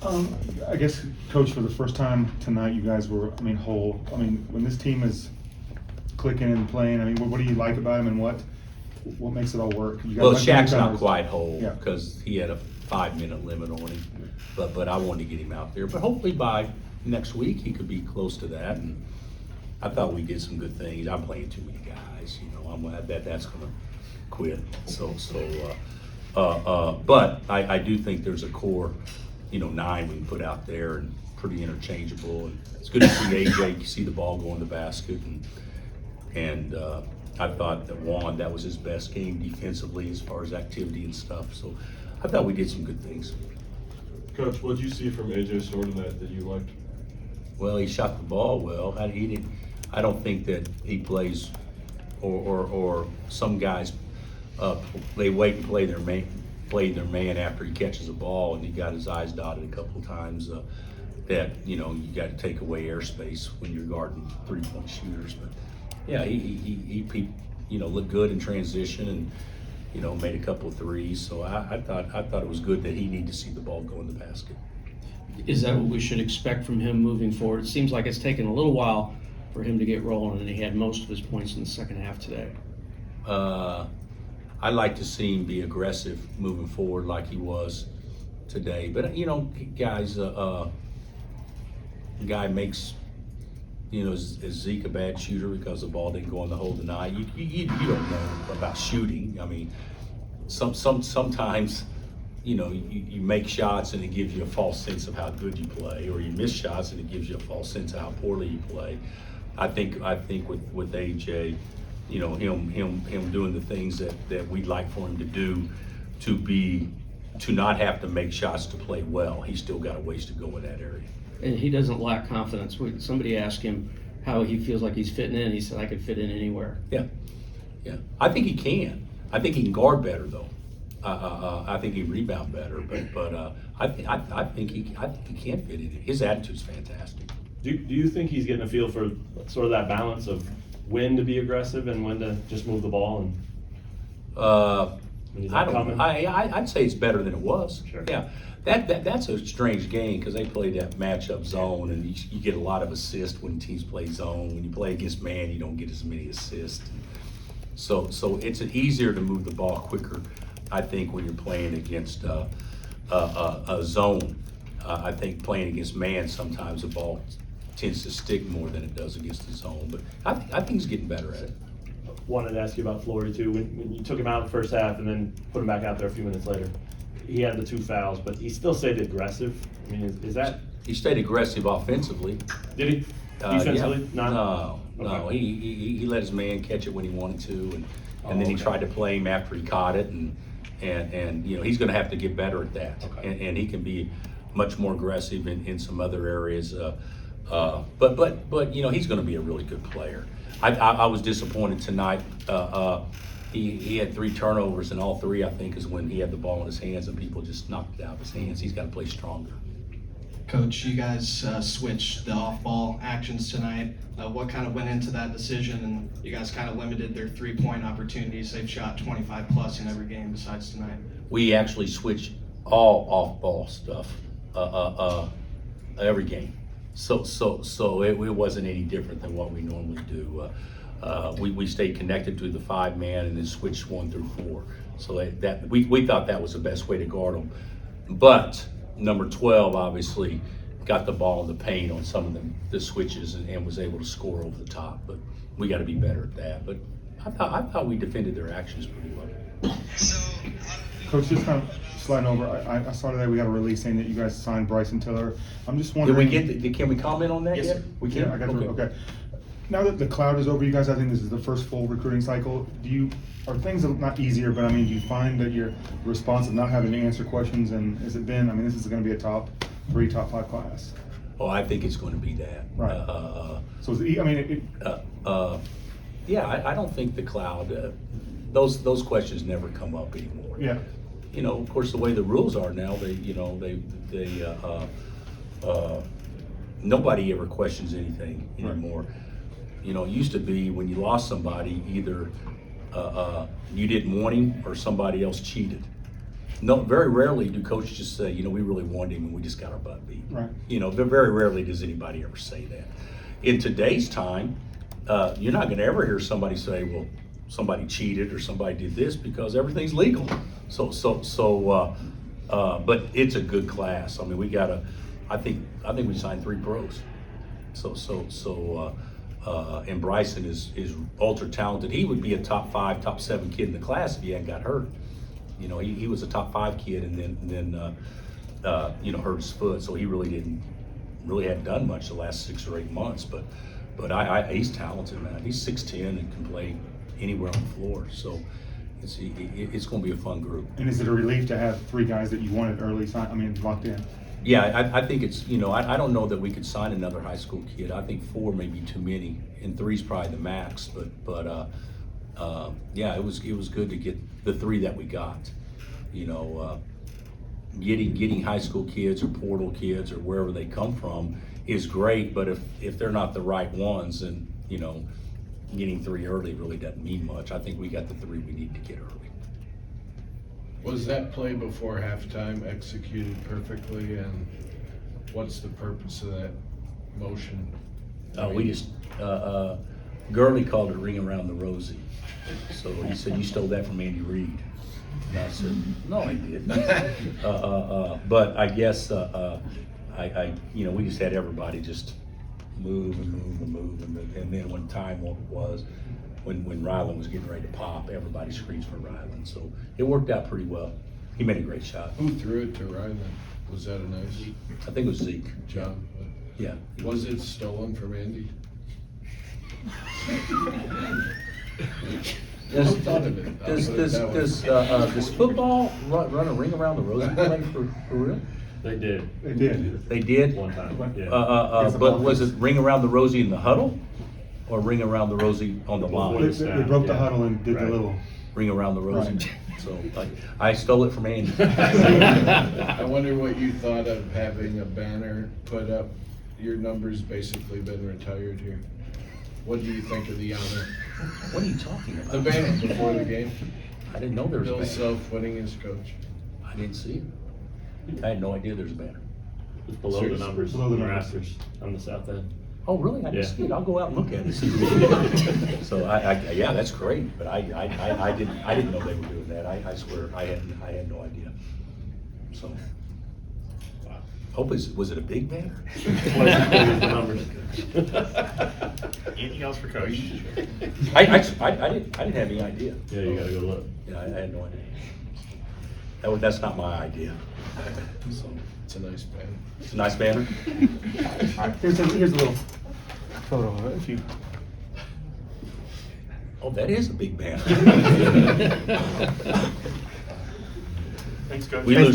I guess, Coach, for the first time tonight, you guys were, whole. When this team is clicking and playing, what do you like about him, and what makes it all work? You guys Well, like Shaq's not newcomers. quite whole Yeah. because he had a 5-minute limit on him. But I wanted to get him out there. But hopefully by next week he could be close to that. And I thought we did some good things. I'm playing too many guys, I bet that's going to quit. But I do think there's a core, 9 we can put out there and pretty interchangeable. And it's good to see AJ see the ball go in the basket. And I thought that was his best game defensively as far as activity and stuff. So I thought we did some good things. Coach, what did you see from AJ Sort tonight that you liked? Well, he shot the ball well. I don't think that he plays, or some guys, they wait and play their man after he catches a ball, and he got his eyes dotted a couple of times. That you got to take away airspace when you're guarding 3-point shooters. But yeah, he looked good in transition and made a couple of threes. So I thought it was good that he needed to see the ball go in the basket. Is that what we should expect from him moving forward? It seems like it's taken a little while for him to get rolling, and he had most of his points in the second half today. I'd like to see him be aggressive moving forward like he was today. But guys, guy makes is Zeke a bad shooter because the ball didn't go in the hole tonight? You don't know about shooting. Sometimes you make shots and it gives you a false sense of how good you play, or you miss shots and it gives you a false sense of how poorly you play. I think with AJ, him doing the things that we'd like for him to do, to not have to make shots to play well. He's still got a ways to go in that area. And he doesn't lack confidence. Somebody asked him how he feels like he's fitting in. He said, "I could fit in anywhere." Yeah. I think he can. I think he can guard better though. I think he rebound better, but I think he can fit in. His attitude's fantastic. Do you think he's getting a feel for sort of that balance of when to be aggressive and when to just move the ball? And when he's not coming? I'd say it's better than it was. Sure. Yeah. That's a strange game because they play that matchup zone, and you get a lot of assists when teams play zone. When you play against man, you don't get as many assists. So it's easier to move the ball quicker, I think, when you're playing against a zone. I think playing against man, sometimes the ball tends to stick more than it does against the zone. But I think he's getting better at it. Wanted to ask you about Flory too. When you took him out in the first half and then put him back out there a few minutes later, he had the 2 fouls, but he still stayed aggressive. Is that? He stayed aggressive offensively. Did he? Defensively? Yeah. Not? No. Okay. He let his man catch it when he wanted to, and then he tried to play him after he caught it, and he's going to have to get better at that. Okay. And he can be much more aggressive in some other areas. But he's going to be a really good player. I was disappointed tonight. He had 3 turnovers, and all 3, I think, is when he had the ball in his hands and people just knocked it out of his hands. He's got to play stronger. Coach, you guys switched the off-ball actions tonight. What kind of went into that decision? And you guys kind of limited their 3-point opportunities. They've shot 25 plus in every game besides tonight. We actually switched all off-ball stuff every game. So it wasn't any different than what we normally do. We stayed connected to the 5-man and then switched 1 through 4. So we thought that was the best way to guard them. But number 12 obviously got the ball in the paint on some of the switches and was able to score over the top. But we got to be better at that. But I thought we defended their actions pretty well. Coach, just kind of sliding over, I saw today we got a release saying that you guys signed Bryson Tiller. I'm just wondering. Can we comment on that Yes, yet? sir. We can? Yeah, I got you. Okay. Now that the cloud is over you guys, I think this is the first full recruiting cycle. Are things not easier, but do you find that you're responsive, not having to answer questions, and has it been, this is going to be a top 3, top 5 class? Oh, I think it's going to be that. Right. So I don't think the cloud, those questions never come up anymore. yeah. Of course, the way the rules are now, nobody ever questions anything anymore. It used to be when you lost somebody, either you didn't want him or somebody else cheated. no, very rarely do coaches just say, you know, we really wanted him and we just got our butt beat. Right. You know, very rarely does anybody ever say that. In today's time, you're not gonna ever hear somebody say, well, somebody cheated or somebody did this, because everything's legal. But it's a good class. I mean, I think we signed 3 pros. And Bryson is ultra talented. He would be a top 5, top 7 kid in the class if he hadn't got hurt. You know, he was a top 5 kid and then you know, hurt his foot, so he hadn't done much the last 6 or 8 months. But he's talented, man. He's 6'10" and can play anywhere on the floor. So it's going to be a fun group. And is it a relief to have 3 guys that you wanted early, locked in? Yeah, I think it's, you know, I don't know that we could sign another high school kid. I think 4 may be too many, and 3's probably the max. But yeah, it was good to get the 3 that we got. You know, getting high school kids or portal kids or wherever they come from is great. But if they're not the right ones, then, you know, getting 3 early really doesn't mean much. I think we got the 3 we need to get early. Was that play before halftime executed perfectly, and what's the purpose of that motion? We just, Gurley called it ring around the rosy. So he said, you stole that from Andy Reid. And I said, no, I didn't. But I guess, you know, we just had everybody just move and move and move. And then when time was, when Ryland was getting ready to pop, everybody screams for Ryland. So it worked out pretty well. He made a great shot. Who threw it to Ryland? Was that a nice I think it was Zeke. job? Yeah. Was it stolen from Andy? Who thought of it? I'll put it that way. Does football run a ring around the rosy play for real? They did, They did. They did? one time, yeah. But was it ring around the rosy in the huddle, or ring around the rosy on the They, line? they broke the Yeah. huddle and did the Right. little. Ring around the rosy. Right. So I stole it from Andy. I wonder what you thought of having a banner put up. Your number's basically been retired here. What do you think of the honor? What are you talking about? The banner before the game. I didn't know there was a Bill banner. Self winning as coach. I didn't see it. I had no idea there's a banner. It's below the Seriously? numbers, Below the in the numbers. rafters on the south end. Oh, really? I didn't Yeah. see it. I'll go out and look at it. So yeah, that's great. But I didn't know they were doing that. I swear I had no idea. So. Hope was it a big banner? Twice as big as the numbers. Anything else for Coach? I didn't have any idea. Yeah, you gotta go look. Yeah, I had no idea. That's not my idea. So, It's a nice banner. it's a nice banner. Here's a little photo of it, if you. Oh, that is a big banner. Thanks, Coach. We lose